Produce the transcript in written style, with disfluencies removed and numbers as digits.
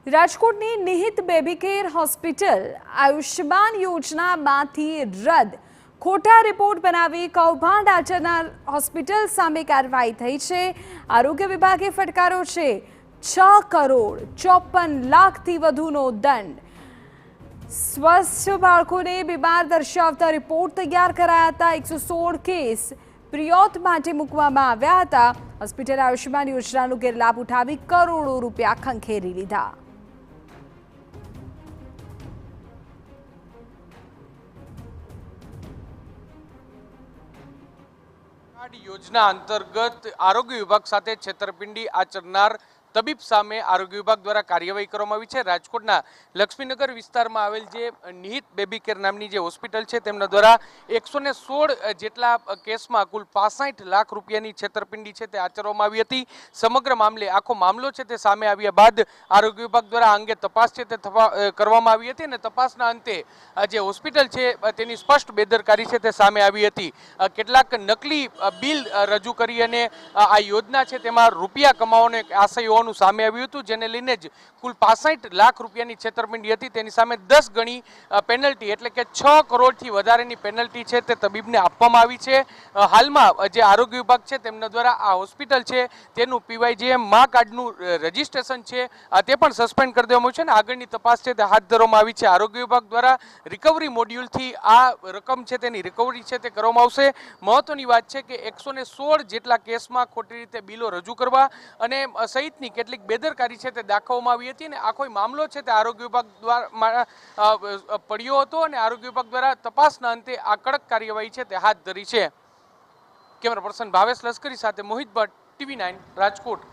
રાજકોટની નિહિત baby care hospital Ayushman યોજનામાંથી રદ ખોટા રિપોર્ટ બનાવી કૌભાંડ આચરનાર હોસ્પિટલ સામે કાર્યવાહી થઈ છે। આરોગ્ય વિભાગે ફટકાર્યો છે 6 કરોડ 54 લાખથી વધુનો દંડ। સ્વસ્થ બાળકોને બીમાર દર્શાવતા રિપોર્ટ તૈયાર કરાયા હતા। 116 કેસ પ્રિયોત માટે મૂકવામાં આવ્યા હતા। હોસ્પિટલ આયુષ્યમાન યોજનાનો ગેરલાભ ઉઠાવી કરોડો રૂપિયા ખંખેરી લીધા। યોજના અંતર્ગત આરોગ્ય વિભાગ સાથે છેતરપિંડી આચરનાર તબીબ સામે આરોગ્ય વિભાગ દ્વારા કાર્યવાહી કરવામાં આવી છે। રાજકોટના લક્ષ્મીનગર વિસ્તારમાં આવેલ જે નિહિત બેબી કેર નામની જે હોસ્પિટલ છે તેમના દ્વારા 116 જેટલા કેસમાં કુલ 65 લાખ રૂપિયાની છેતરપિંડી છે તે આચરવામાં આવી હતી। સમગ્ર મામલે આખો મામલો છે તે સામે આવ્યા બાદ આરોગ્ય વિભાગ દ્વારા આ અંગે તપાસ છે તે કરવામાં આવી હતી અને તપાસના અંતે જે હોસ્પિટલ છે તેની સ્પષ્ટ બેદરકારી છે તે સામે આવી હતી। કેટલાક નકલી બિલ રજૂ કરી અને આ યોજના છે તેમાં રૂપિયા કમાવાનો એક આશય સામે આવ્યું હતું, જેને લઈને જ કુલ 65 લાખ રૂપિયાની છેતરપિંડી હતી। તેની સામે 10 ગણી પેનલ્ટી એટલે કે 6 કરોડથી વધારેની પેનલ્ટી છે તે તબીબને આપવામાં આવી છે। હાલમાં જે આરોગ્ય વિભાગ છે તેમના દ્વારા આ હોસ્પિટલ છે તેનું પીવાયજીએમ મા કાર્ડનું રજીસ્ટ્રેશન છે તે પણ સસ્પેન્ડ કરી દેવામાં આવ્યું છે અને આગળની તપાસ છે તે હાથ ધરવામાં આવી છે। આરોગ્ય વિભાગ દ્વારા રિકવરી મોડ્યુલથી આ રકમ છે તેની રિકવરી છે તે કરવામાં આવશે। મહત્વની વાત છે કે 116 જેટલા કેસમાં ખોટી રીતે બિલો રજૂ કરવા અને સહિતની કેટલીક બેદરકારી છે તે દાખવવામાં આવી હતી અને આખો મામલો છે તે આરોગ્ય વિભાગ દ્વારા પડ્યો હતો અને આરોગ્ય વિભાગ દ્વારા તપાસના અંતે આ કડક કાર્યવાહી છે તે હાથ ધરી છે। કેમેરા પર્સન ભાવેશ લશ્કરી સાથે મોહિત ભટ્ટ, TV9 રાજકોટ।